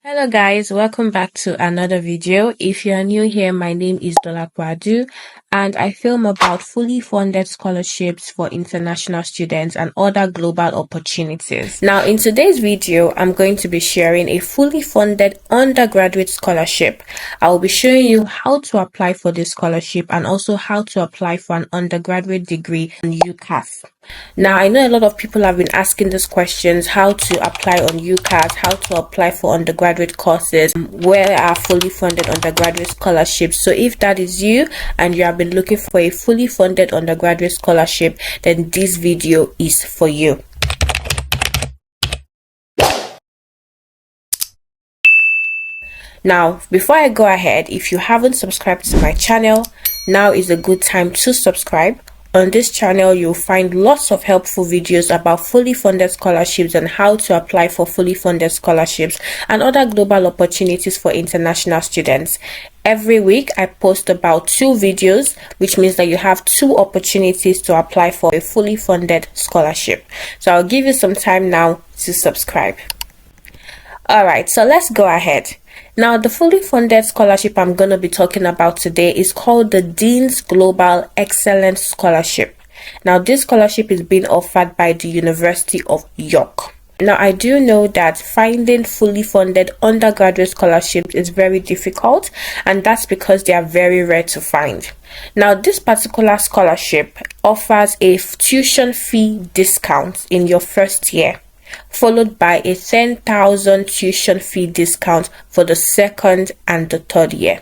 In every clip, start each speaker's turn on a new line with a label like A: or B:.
A: Hello guys, welcome back to another video. If you are new here, my name is Dolapo and I film about fully funded scholarships for international students and other global opportunities. Now in today's video, I'm going to be sharing a fully funded undergraduate scholarship. I will be showing you how to apply for this scholarship and also how to apply for an undergraduate degree on UCAS. Now, I know a lot of people have been asking these questions: how to apply on UCAS, how to apply for undergraduate courses, where are fully funded undergraduate scholarships. So if that is you and you have been looking for a fully funded undergraduate scholarship, then this video is for you. Now, before I go ahead, if you haven't subscribed to my channel, now is a good time to subscribe. On this channel, you'll find lots of helpful videos about fully funded scholarships and how to apply for fully funded scholarships and other global opportunities for international students. Every week, I post about 2 videos, which means that you have 2 opportunities to apply for a fully funded scholarship. So I'll give you some time now to subscribe. Alright, so let's go ahead. Now, the fully funded scholarship I'm going to be talking about today is called the Dean's Global Excellence Scholarship. Now, this scholarship is being offered by the University of York. Now, I do know that finding fully funded undergraduate scholarships is very difficult, and that's because they are very rare to find. Now, this particular scholarship offers a tuition fee discount in your first year, followed by a 10,000 tuition fee discount for the second and the third year.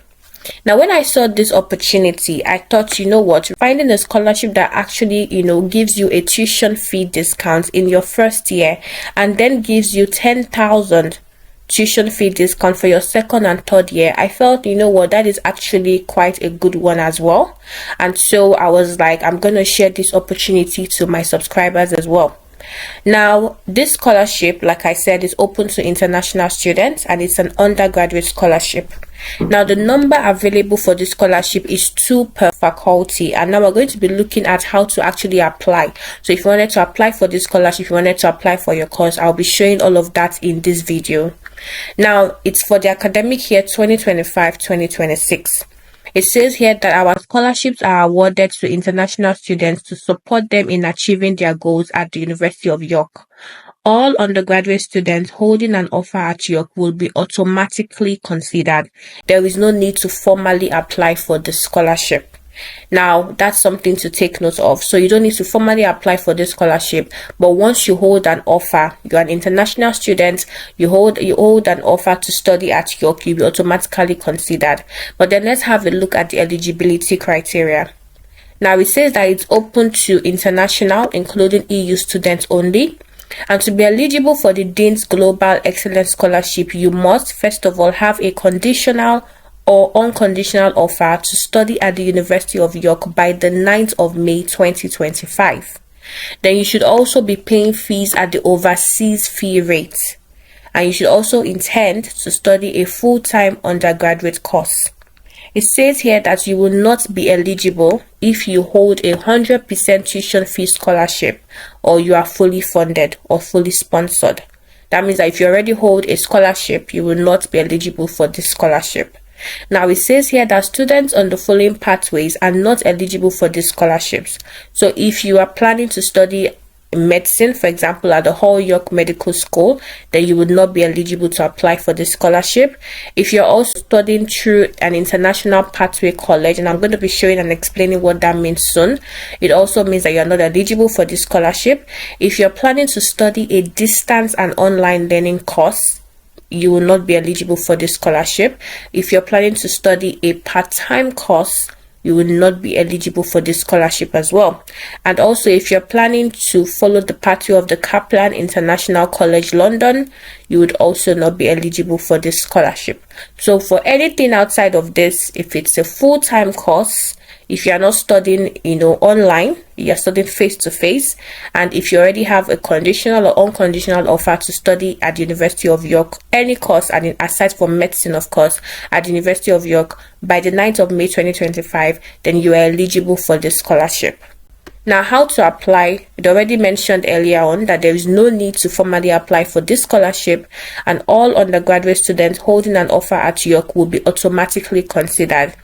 A: Now, when I saw this opportunity, I thought, you know what, finding a scholarship that actually, gives you a tuition fee discount in your first year and then gives you 10,000 tuition fee discount for your second and third year, I felt, you know what, that is actually quite a good one as well. And so I was like, I'm going to share this opportunity to my subscribers as well. Now, this scholarship, like I said, is open to international students and it's an undergraduate scholarship. Now, the number available for this scholarship is 2 per faculty, and now we're going to be looking at how to actually apply. So if you wanted to apply for this scholarship, if you wanted to apply for your course, I'll be showing all of that in this video. Now, it's for the academic year 2025-2026. It says here that our scholarships are awarded to international students to support them in achieving their goals at the University of York. All undergraduate students holding an offer at York will be automatically considered. There is no need to formally apply for the scholarship. Now, that's something to take note of. So you don't need to formally apply for this scholarship, but once you hold an offer, you're an international student, you hold an offer to study at York, you'll be automatically considered. But then let's have a look at the eligibility criteria. Now, it says that it's open to international, including EU students only. And to be eligible for the Dean's Global Excellence Scholarship, you must first of all have a conditional or unconditional offer to study at the University of York by the 9th of May 2025. Then you should also be paying fees at the overseas fee rate. And you should also intend to study a full-time undergraduate course. It says here that you will not be eligible if you hold a 100% tuition fee scholarship or you are fully funded or fully sponsored. That means that if you already hold a scholarship, you will not be eligible for this scholarship. Now, it says here that students on the following pathways are not eligible for these scholarships. So if you are planning to study medicine, for example, at the Hull York Medical School, then you would not be eligible to apply for this scholarship. If you're also studying through an international pathway college, and I'm going to be showing and explaining what that means soon, it also means that you're not eligible for this scholarship. If you're planning to study a distance and online learning course, you will not be eligible for this scholarship. If you're planning to study a part-time course, you will not be eligible for this scholarship as well. And also, if you're planning to follow the pathway of the Kaplan International College London, you would also not be eligible for this scholarship. So for anything outside of this, if it's a full-time course, if you're not studying, online, you're studying face-to-face, and if you already have a conditional or unconditional offer to study at the University of York, any course, and aside from medicine, of course, at the University of York, by the 9th of May 2025, then you are eligible for this scholarship. Now, how to apply? It already mentioned earlier on that there is no need to formally apply for this scholarship, and all undergraduate students holding an offer at York will be automatically considered.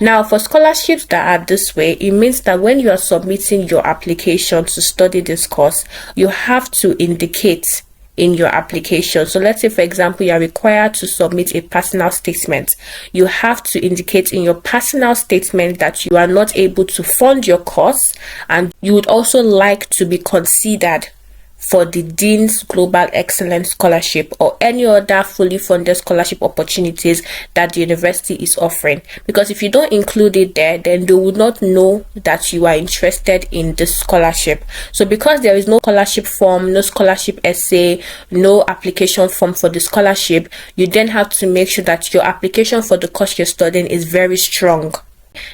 A: Now, for scholarships that are this way, it means that when you are submitting your application to study this course, you have to indicate in your application. So let's say, for example, you are required to submit a personal statement. You have to indicate in your personal statement that you are not able to fund your course, and you would also like to be considered for the Dean's Global Excellence Scholarship or any other fully funded scholarship opportunities that the university is offering. Because if you don't include it there, then they would not know that you are interested in this scholarship. So because there is no scholarship form, no scholarship essay, no application form for the scholarship, you then have to make sure that your application for the course you're studying is very strong.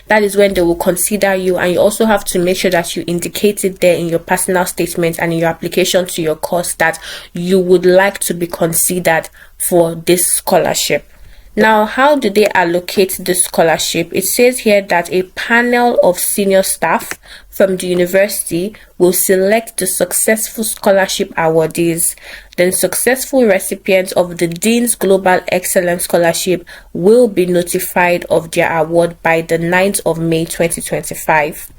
A: That is when they will consider you, and you also have to make sure that you indicate it there in your personal statement and in your application to your course that you would like to be considered for this scholarship. Now, how do they allocate this scholarship? It says here that a panel of senior staff from the university will select the successful scholarship awardees. Then successful recipients of the Dean's Global Excellence Scholarship will be notified of their award by the 9th of May 2025.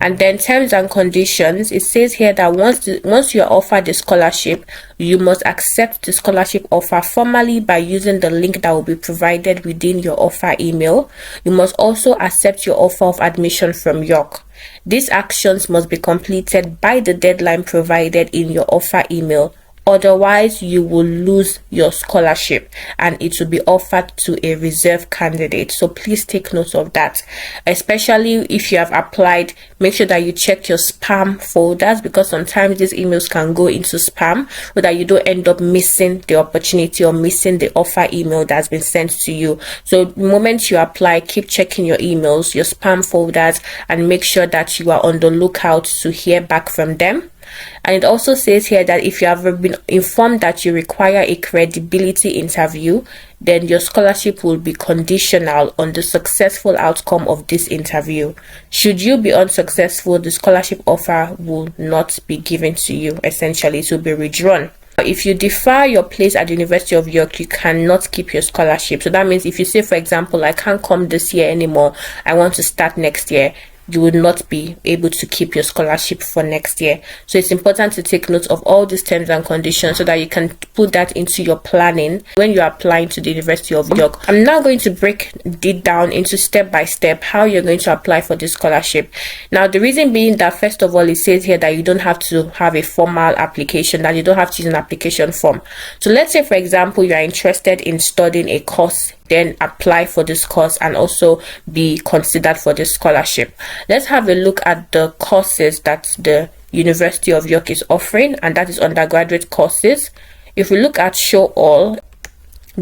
A: And then terms and conditions, it says here that once you are offered the scholarship, you must accept the scholarship offer formally by using the link that will be provided within your offer email. You must also accept your offer of admission from York. These actions must be completed by the deadline provided in your offer email. Otherwise, you will lose your scholarship and it will be offered to a reserve candidate. So please take note of that. Especially if you have applied, make sure that you check your spam folders, because sometimes these emails can go into spam so that you don't end up missing the opportunity or missing the offer email that's been sent to you. So the moment you apply, keep checking your emails, your spam folders, and make sure that you are on the lookout to hear back from them. And it also says here that if you have been informed that you require a credibility interview, then your scholarship will be conditional on the successful outcome of this interview. Should you be unsuccessful, the scholarship offer will not be given to you. Essentially, it will be withdrawn. If you defer your place at the University of York, you cannot keep your scholarship. So that means if you say, for example, I can't come this year anymore, I want to start next year, you will not be able to keep your scholarship for next year. So it's important to take note of all these terms and conditions so that you can put that into your planning when you're applying to the University of York. I'm now going to break it down into step by step how you're going to apply for this scholarship. Now, the reason being that, first of all, it says here that you don't have to have a formal application, that you don't have to use an application form. So let's say, for example, you are interested in studying a course, then apply for this course and also be considered for this scholarship. Let's have a look at the courses that the University of York is offering, and that is undergraduate courses. If we look at show all,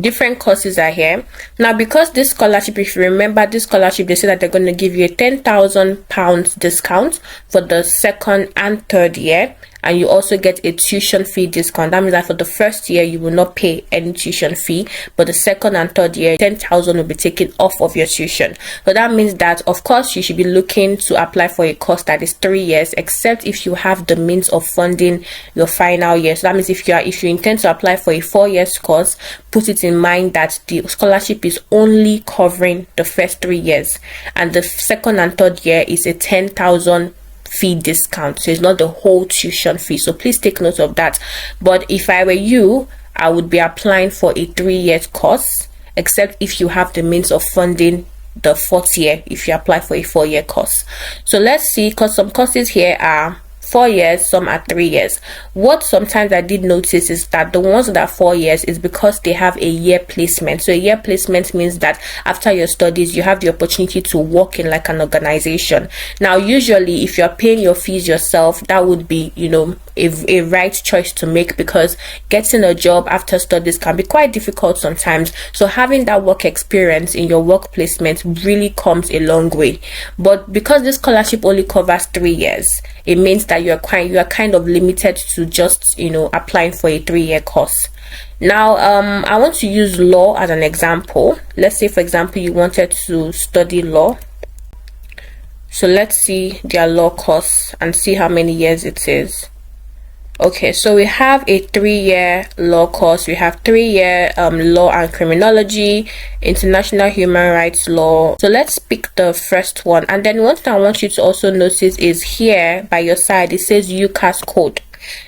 A: different courses are here. Now, because this scholarship, if you remember this scholarship, they say that they're going to give you a £10,000 discount for the second and third year, and you also get a tuition fee discount. That means that for the first year you will not pay any tuition fee, but the second and third year, 10,000 will be taken off of your tuition. So that means that, of course, you should be looking to apply for a course that is 3 years, except if you have the means of funding your final year. So that means if you intend to apply for a 4 years course, put it in mind that the scholarship is only covering the first 3 years, and the second and third year is a 10,000 fee discount, so it's not the whole tuition fee. So please take note of that. But if I were you, I would be applying for a 3-year course, except if you have the means of funding the 4th year if you apply for a 4-year course. So let's see, because some courses here are 4 years, some are 3 years. What sometimes I did notice is that the ones that are 4 years is because they have a year placement. So a year placement means that after your studies, you have the opportunity to work in like an organization. Now, usually if you're paying your fees yourself, that would be, a right choice to make, because getting a job after studies can be quite difficult sometimes. So having that work experience in your work placement really comes a long way. But because this scholarship only covers 3 years, it means that you are kind of limited to just applying for a 3-year course. Now, I want to use law as an example. Let's say, for example, you wanted to study law. So let's see their law course and see how many years it is. Okay, so we have a 3-year law course. We have 3-year law and criminology, international human rights law. So let's pick the first one. And then one thing I want you to also notice is here by your side, it says UCAS code.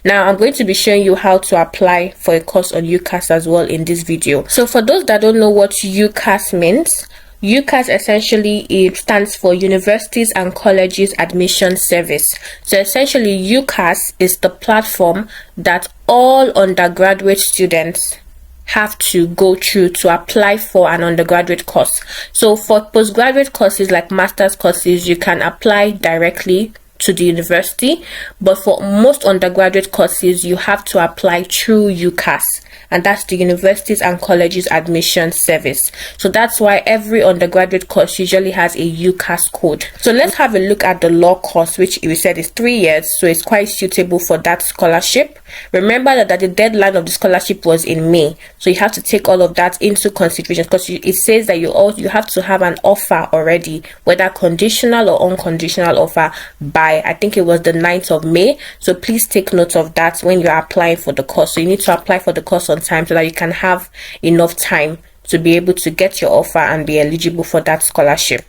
A: Now I'm going to be showing you how to apply for a course on UCAS as well in this video. So for those that don't know what UCAS means, UCAS essentially it stands for Universities and Colleges Admission Service. So essentially UCAS is the platform that all undergraduate students have to go through to apply for an undergraduate course. So for postgraduate courses like master's courses, you can apply directly to the university, but for most undergraduate courses you have to apply through UCAS, and that's the Universities and Colleges Admission Service. So that's why every undergraduate course usually has a UCAS code. So let's have a look at the law course, which we said is 3 years, so it's quite suitable for that scholarship. Remember that the deadline of the scholarship was in May, so you have to take all of that into consideration, because it says that you have to have an offer already, whether conditional or unconditional offer, by I think it was the 9th of May. So please take note of that when you're applying for the course. So you need to apply for the course on time so that you can have enough time to be able to get your offer and be eligible for that scholarship.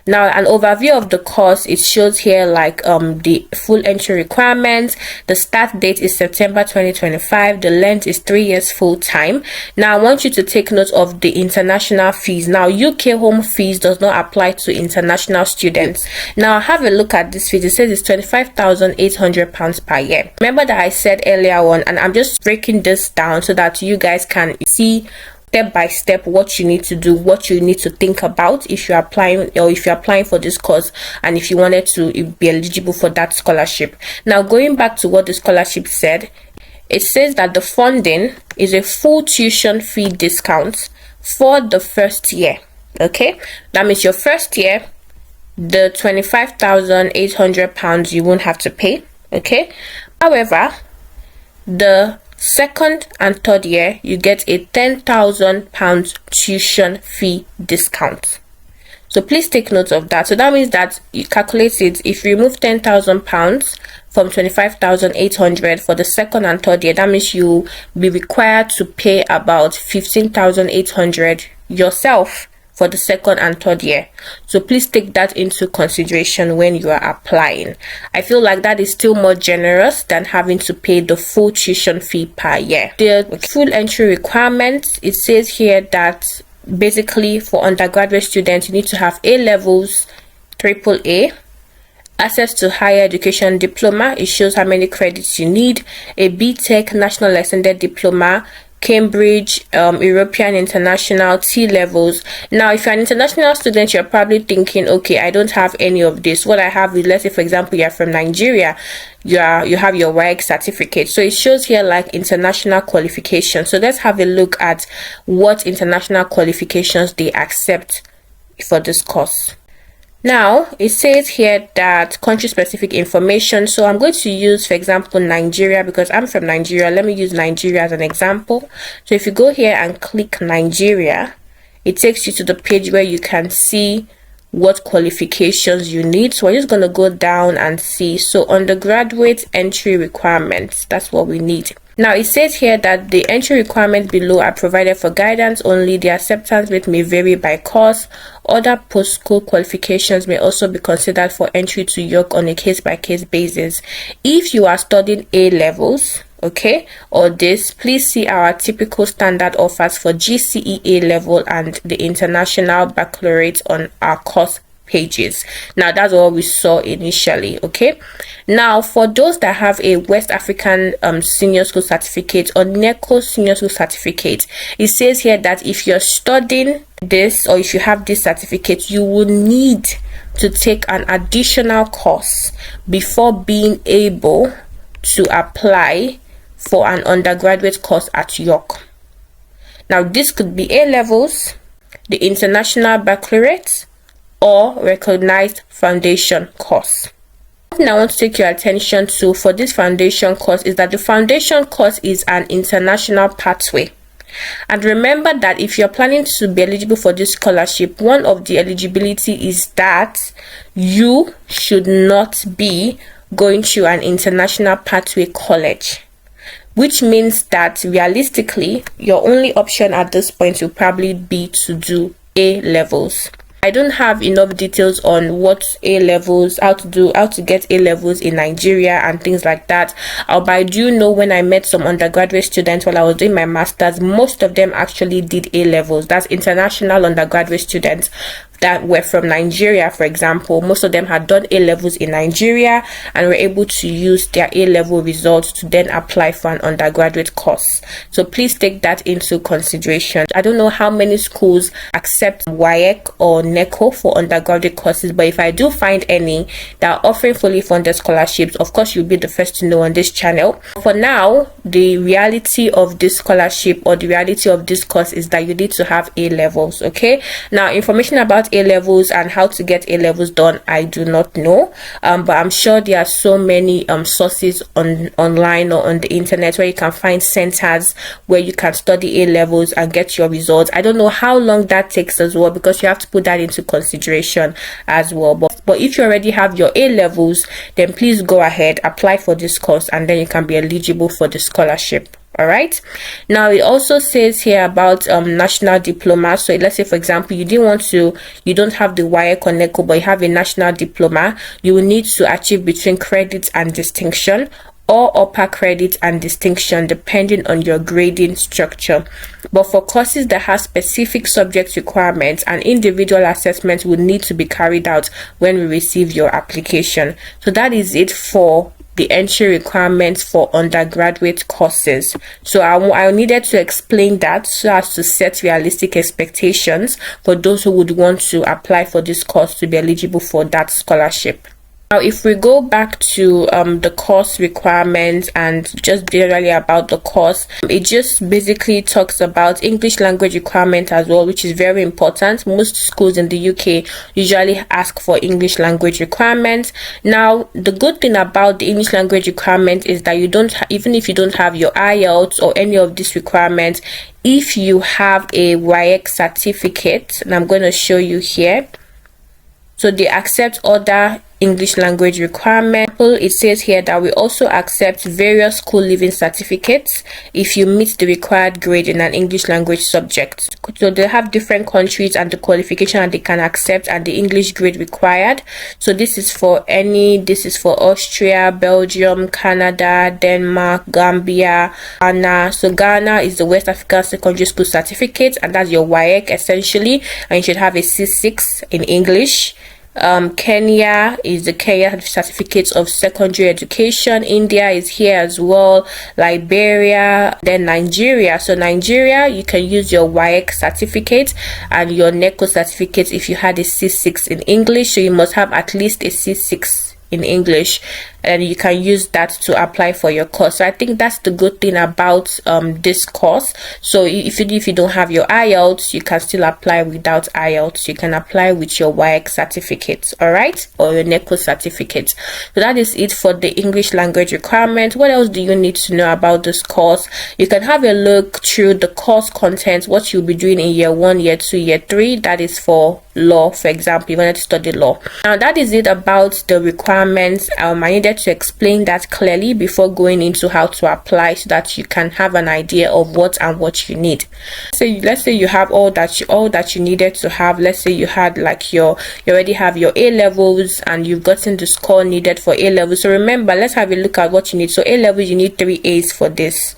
A: Now, an overview of the course, it shows here like the full entry requirements. The start date is September 2025. The length is 3 years full time. Now, I want you to take note of the international fees. Now, UK home fees does not apply to international students. Now, have a look at this fees. It says it's £25,800 per year. Remember that I said earlier on, and I'm just breaking this down so that you guys can see step by step what you need to do, what you need to think about if you're applying, or if you're applying for this course and if you wanted to be eligible for that scholarship. Now, going back to what the scholarship said, it says that the funding is a full tuition fee discount for the first year. Okay, that means your first year, the £25,800 you won't have to pay. Okay, however, the second and third year you get a £10,000 tuition fee discount. So please take note of that. So that means that you calculate it, if you remove £10,000 from 25,800 for the second and third year, that means you'll be required to pay about 15,800 yourself for the second and third year. So please take that into consideration when you are applying. I feel like that is still more generous than having to pay the full tuition fee per year. The full entry requirements, it says here that basically for undergraduate students you need to have A-levels, AAA, access to higher education diploma. It shows how many credits you need, a BTech National Extended Diploma, Cambridge, European International, T-levels. Now, if you're an international student, you're probably thinking, okay, I don't have any of this. What I have is, let's say, for example, you're from Nigeria, you have your WAEC certificate. So it shows here like international qualifications. So let's have a look at what international qualifications they accept for this course. Now, it says here that country-specific information. So I'm going to use, for example, Nigeria, because I'm from Nigeria. Let me use Nigeria as an example. So if you go here and click Nigeria, it takes you to the page where you can see what qualifications you need. So we're just going to go down and see. So undergraduate entry requirements, that's what we need. Now, it says here that the entry requirements below are provided for guidance only. The acceptance rate may vary by course. Other post-school qualifications may also be considered for entry to UCAS on a case-by-case basis. If you are studying A-levels, okay, or this, please see our typical standard offers for GCE A-level and the International Baccalaureate on our course pages. Now, that's what we saw initially. Okay, now for those that have a West African senior school certificate or NECO senior school certificate, it says here that if you're studying this, or if you have this certificate, you will need to take an additional course before being able to apply for an undergraduate course at UCAS. Now, this could be A-levels, the International Baccalaureate, or recognized foundation course. One thing I want to take your attention to for this foundation course is that the foundation course is an international pathway. And remember that if you're planning to be eligible for this scholarship, one of the eligibility is that you should not be going to an international pathway college, which means that realistically your only option at this point will probably be to do A levels. I don't have enough details on what A levels, how to get A levels in Nigeria and things like that. But I do know when I met some undergraduate students while I was doing my masters, most of them actually did A levels. That's international undergraduate students that were from Nigeria, for example. Most of them had done A levels in Nigeria and were able to use their A level results to then apply for an undergraduate course. So please take that into consideration. I don't know how many schools accept WAEC or NECO for undergraduate courses, but if I do find any that are offering fully funded scholarships, of course you'll be the first to know on this channel. For now, the reality of this scholarship or the reality of this course is that you need to have A levels. Okay, now information about A levels and how to get A levels done, I do not know, but I'm sure there are so many sources online or on the internet where you can find centers where you can study A levels and get your results. I don't know how long that takes as well, because you have to put that into consideration as well. But if you already have your A levels, then please go ahead, apply for this course, and then you can be eligible for the scholarship. All right, now it also says here about national diploma. So let's say, for example, you don't have the WAEC or NECO, but you have a national diploma. You will need to achieve between credits and distinction, or upper credit and distinction, depending on your grading structure. But for courses that have specific subject requirements, an individual assessment will need to be carried out when we receive your application. So that is it for the entry requirements for undergraduate courses. So I needed to explain that so as to set realistic expectations for those who would want to apply for this course to be eligible for that scholarship. Now, if we go back to the course requirements and just generally about the course, it just basically talks about English language requirement as well, which is very important. Most schools in the UK usually ask for English language requirements. Now, the good thing about the English language requirement is that you don't, even if you don't have your IELTS or any of these requirements, if you have a WAEC certificate, and I'm going to show you here. So they accept other English language requirement. It says here that we also accept various school leaving certificates if you meet the required grade in an English language subject. So they have different countries and the qualification that they can accept and the English grade required. So this is for Austria, Belgium, Canada, Denmark, Gambia, Ghana. So Ghana is the West African Secondary School Certificate, and that's your WAEC essentially, and you should have a C6 in English. Kenya is the Kenya Certificate of Secondary Education. India is here as well. Liberia, then Nigeria. So Nigeria, you can use your WAEC certificate and your NECO certificate if you had a C6 in English. So you must have at least a C6 in English, and you can use that to apply for your course. So I think that's the good thing about this course. So if you don't have your IELTS, you can still apply without IELTS. You can apply with your WAEC certificate, all right, or your NECO certificate. So that is it for the English language requirement. What else do you need to know about this course? You can have a look through the course content, what you'll be doing in year 1, year 2, year 3. That is for law, for example. You wanted to study law. Now that is it about the requirements. I needed to explain that clearly before going into how to apply, so that you can have an idea of what you need. So let's say you have all that you needed to have. Let's say you had you already have your A levels and you've gotten the score needed for A levels. So remember, let's have a look at what you need. So A levels, you need 3 A's for this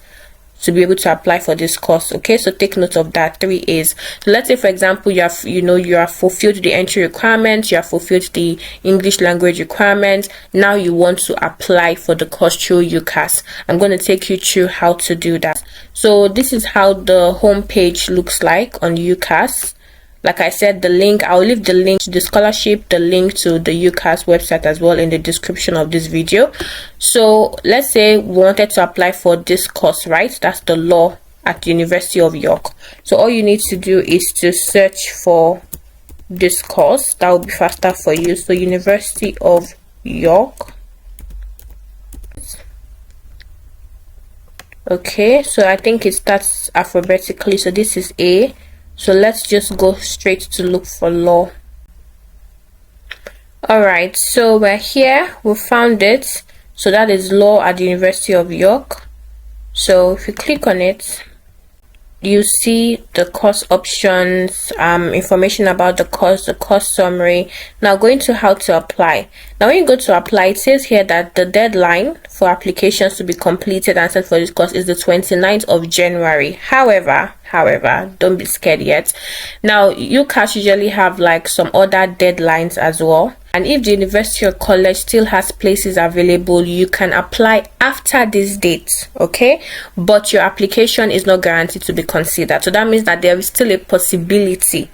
A: to be able to apply for this course. Okay, so take note of that, 3 A's. So let's say, for example, you have fulfilled the entry requirements, you have fulfilled the English language requirements. Now you want to apply for the course through UCAS. I'm going to take you through how to do that. So this is how the home page looks like on UCAS. Like I said, the link, I'll leave the link to the scholarship, the link to the UCAS website as well in the description of this video. So let's say we wanted to apply for this course, right? That's the law at the University of York. So all you need to do is to search for this course. That will be faster for you. So University of York. Okay, so I think it starts alphabetically, so this is A. So let's just go straight to look for law. All right, so we're here, we found it. So that is law at the University of York. So if you click on it, you see the course options, information about the course summary. Now going to how to apply. Now when you go to apply, it says here that the deadline for applications to be completed and sent for this course is the 29th of January. However, don't be scared yet. Now UCAS usually have like some other deadlines as well. And if the university or college still has places available, you can apply after this date, okay? But your application is not guaranteed to be considered. So that means that there is still a possibility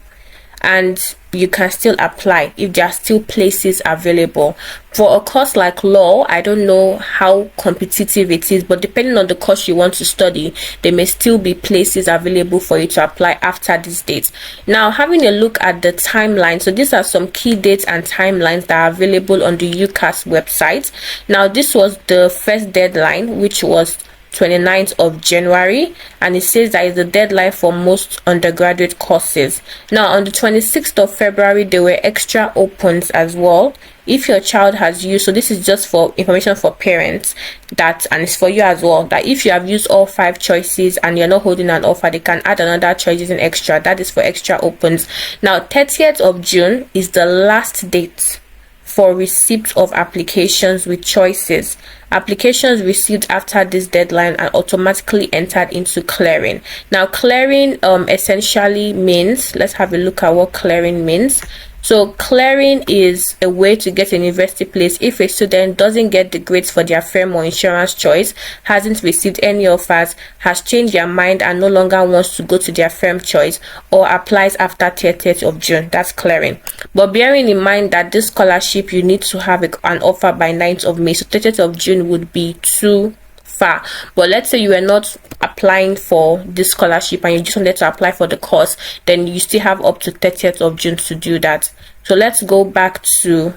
A: and you can still apply if there are still places available. For a course like law, I don't know how competitive it is, but depending on the course you want to study, there may still be places available for you to apply after this date. Now, having a look at the timeline, so these are some key dates and timelines that are available on the UCAS website. Now, this was the first deadline, which was 29th of January, and it says that is the deadline for most undergraduate courses. Now on the 26th of February there were extra opens as well. If your child has used, so this is just for information for parents, that, and it's for you as well, that if you have used all 5 choices and you're not holding an offer, they can add another choices in extra. That is for extra opens. Now 30th of June is the last date for receipt of applications with choices. Applications received after this deadline are automatically entered into clearing. Now clearing essentially means, let's have a look at what clearing means. So clearing is a way to get a university place if a student doesn't get the grades for their firm or insurance choice, hasn't received any offers, has changed their mind and no longer wants to go to their firm choice, or applies after 30th of June. That's clearing. But bearing in mind that this scholarship you need to have an offer by 9th of May, so 30th of June would be too far. But let's say you were not applying for this scholarship and you just wanted to apply for the course, then you still have up to 30th of June to do that. So let's go back to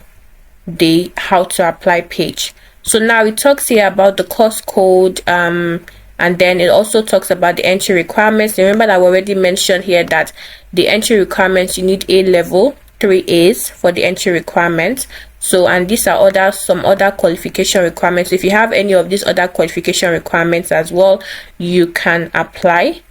A: the how to apply page. So now it talks here about the course code, and then it also talks about the entry requirements. Remember that we already mentioned here that the entry requirements, you need A level, 3 A's for the entry requirements. So, and these are some other qualification requirements. If you have any of these other qualification requirements as well, you can apply.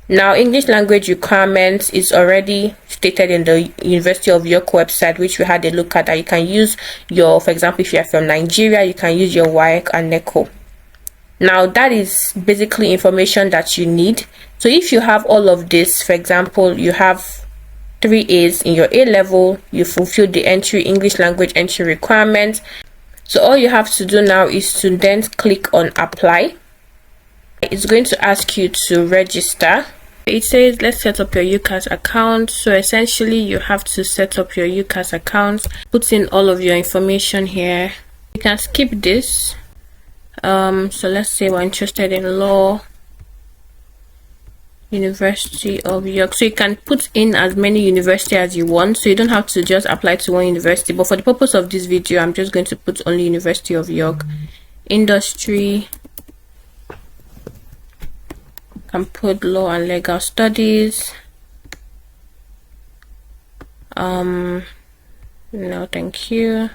A: Now English language requirements is already stated in the University of York website, which we had a look at, that you can use your, for example, if you are from Nigeria, you can use your WAEC and NECO. Now that is basically information that you need. So if you have all of this, for example, you have 3 A's in your A level, you fulfill the English language entry requirement. So all you have to do now is to then click on apply. It's going to ask you to register. It says let's set up your UCAS account. So essentially you have to set up your UCAS account, put in all of your information here. You can skip this. So let's say we're interested in law, University of York. So you can put in as many universities as you want, so you don't have to just apply to one university. But for the purpose of this video, I'm just going to put only University of York. Industry, can put law and legal studies. No, thank you.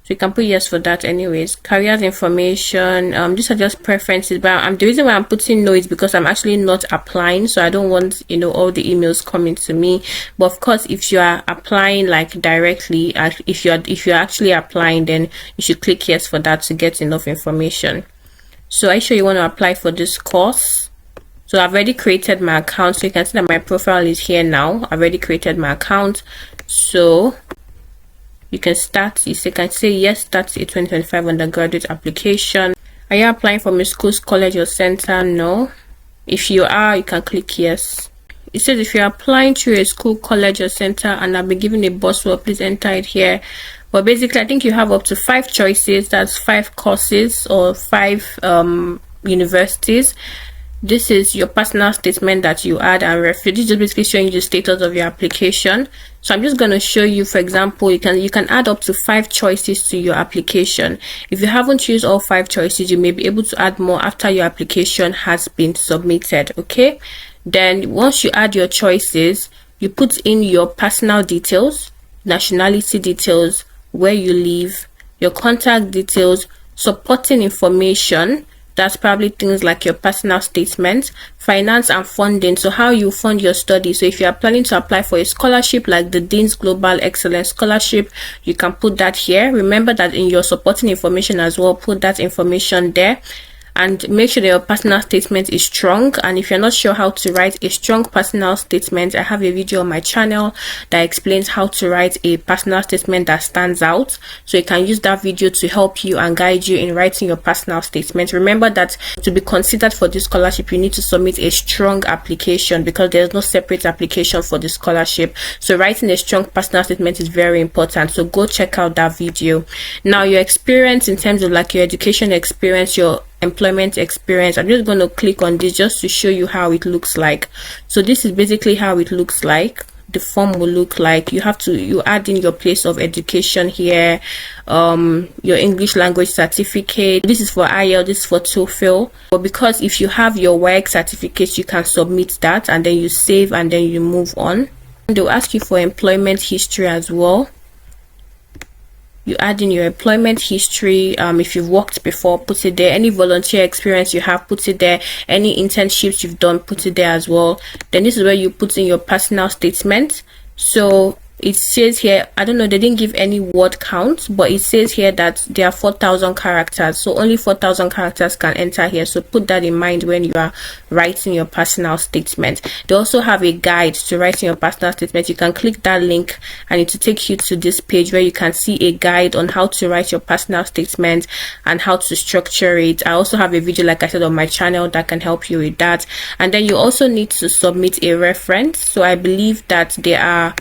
A: So you can put yes for that anyways. Careers information, these are just preferences, but the reason why I'm putting no is because I'm actually not applying, so I don't want, you know, all the emails coming to me. But of course, if you are applying like directly, if you're actually applying, then you should click yes for that to get enough information. So are you sure you want to apply for this course? So I've already created my account, so you can see that my profile is here now. I've already created my account, so you can start. You can say yes, start a 2025 undergraduate application. Are you applying from a school, college, or center? No. If you are, you can click yes. It says if you're applying to a school, college, or center and have been given a bursary, please enter it here. But basically, I think you have up to 5 choices. That's 5 courses or 5 universities. This is your personal statement that you add and reference. This is basically showing you the status of your application. So I'm just going to show you, for example, you can add up to 5 choices to your application. If you haven't used all 5 choices, you may be able to add more after your application has been submitted. Okay, then once you add your choices, you put in your personal details, nationality details, where you live, your contact details, supporting information. That's probably things like your personal statement, finance and funding, so how you fund your study. So if you are planning to apply for a scholarship like the Dean's Global Excellence Scholarship, you can put that here. Remember that in your supporting information as well, put that information there. And make sure that your personal statement is strong. And if you're not sure how to write a strong personal statement, I have a video on my channel that explains how to write a personal statement that stands out. So you can use that video to help you and guide you in writing your personal statement. Remember that to be considered for this scholarship, you need to submit a strong application because there's no separate application for the scholarship. So writing a strong personal statement is very important. So go check out that video. Now, your experience in terms of like your education experience, your employment experience, I'm just going to click on this just to show you how it looks like. So this is basically how it looks like. The form will look like you add in your place of education here, your English language certificate. This is for IELTS, this is for TOEFL. But because if you have your work certificate, you can submit that and then you save and then you move on. And they'll ask you for employment history as well. You add in your employment history. If you've worked before, put it there. Any volunteer experience you have, put it there. Any internships you've done, put it there as well. Then this is where you put in your personal statement. So it says here, I don't know, they didn't give any word count, but it says here that there are 4,000 characters. So only 4,000 characters can enter here. So put that in mind when you are writing your personal statement. They also have a guide to writing your personal statement. You can click that link and it will take you to this page where you can see a guide on how to write your personal statement and how to structure it. I also have a video, like I said, on my channel that can help you with that. And then you also need to submit a reference. So I believe that there are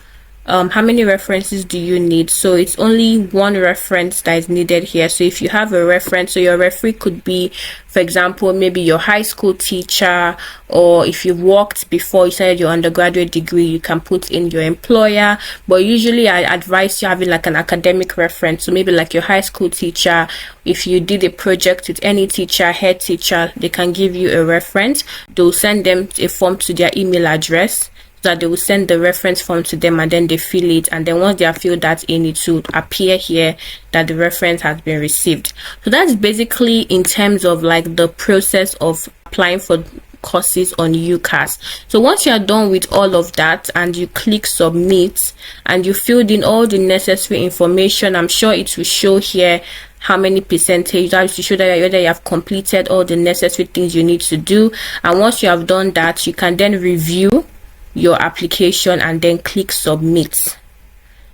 A: how many references do you need? So it's only one reference that is needed here. So if you have a reference, so your referee could be, for example, maybe your high school teacher, or if you've worked before, you started your undergraduate degree, you can put in your employer. But usually I advise you having like an academic reference, so maybe like your high school teacher. If you did a project with any teacher, head teacher, they can give you a reference. They'll send them a form to their email address, that they will send the reference form to them and then they fill it, and then once they have filled that in, it will appear here that the reference has been received. So that's basically in terms of like the process of applying for courses on UCAS. So once you are done with all of that and you click submit and you filled in all the necessary information, I'm sure it will show here how many percentage, that to show that whether you have completed all the necessary things you need to do. And once you have done that, you can then review your application and then click submit.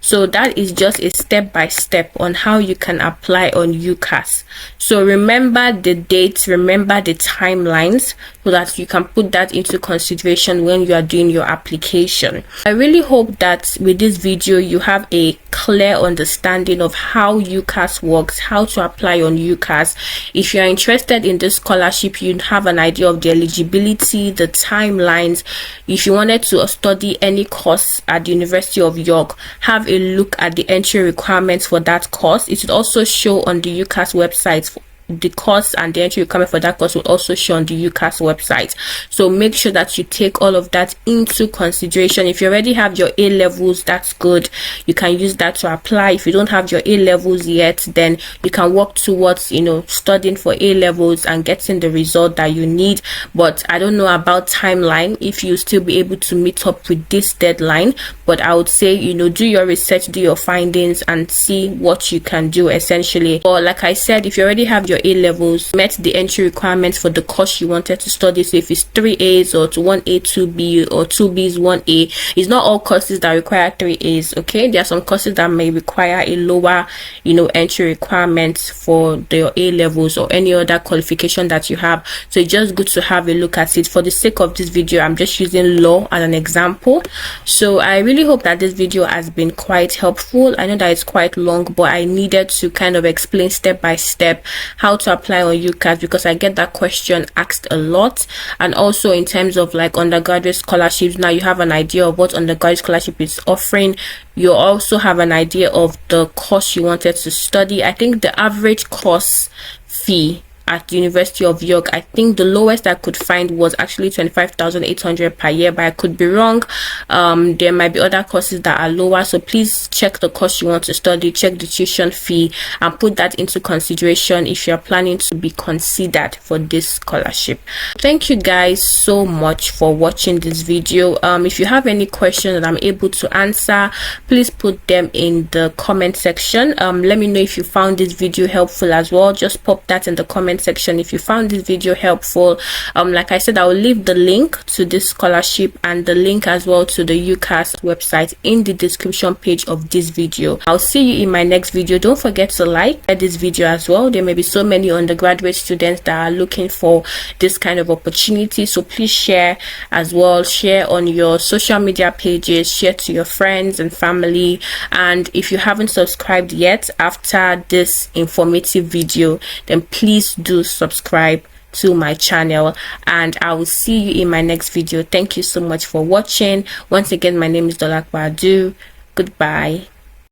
A: So that is just a step-by-step on how you can apply on UCAS. So remember the dates, remember the timelines, so that you can put that into consideration when you are doing your application. I really hope that with this video you have a clear understanding of how UCAS works, how to apply on UCAS. If you are interested in this scholarship, you have an idea of the eligibility, the timelines. If you wanted to study any course at the University of York, have a look at the entry requirements for that course. It will also show on the UCAS website. The course and the entry requirement for that course will also show on the UCAS website. So make sure that you take all of that into consideration. If you already have your A levels, that's good. You can use that to apply. If you don't have your A levels yet, then you can work towards, studying for A levels and getting the result that you need. But I don't know about timeline, if you still be able to meet up with this deadline. But I would say, do your research, do your findings, and see what you can do essentially. Or like I said, if you already have your A levels, met the entry requirements for the course you wanted to study, so if it's 3 A's or to 1A 2B or 2B's 1A, it's not all courses that require 3 A's. Okay, there are some courses that may require a lower entry requirements for your A levels or any other qualification that you have. So it's just good to have a look at it. For the sake of this video, I'm just using law as an example. So I really hope that this video has been quite helpful. I know that it's quite long, but I needed to kind of explain step by step how how to apply on UCAS, because I get that question asked a lot. And also in terms of like undergraduate scholarships, now you have an idea of what undergraduate scholarship is offering. You also have an idea of the course you wanted to study. I think the average course fee at the University of York, I think the lowest I could find was actually 25,800 per year, but I could be wrong. There might be other courses that are lower, so please check the course you want to study, check the tuition fee, and put that into consideration if you're planning to be considered for this scholarship. Thank you guys so much for watching this video. If you have any questions that I'm able to answer, please put them in the comment section. Let me know if you found this video helpful as well. Just pop that in the comment section if you found this video helpful. Like I said, I will leave the link to this scholarship and the link as well to the UCAS website in the description page of this video. I'll see you in my next video. Don't forget to like this video as well. There may be so many undergraduate students that are looking for this kind of opportunity, so please share as well. Share on your social media pages, share to your friends and family. And if you haven't subscribed yet after this informative video, then please do subscribe to my channel, and I will see you in my next video. Thank you so much for watching. Once again, my name is Dolapo. Goodbye.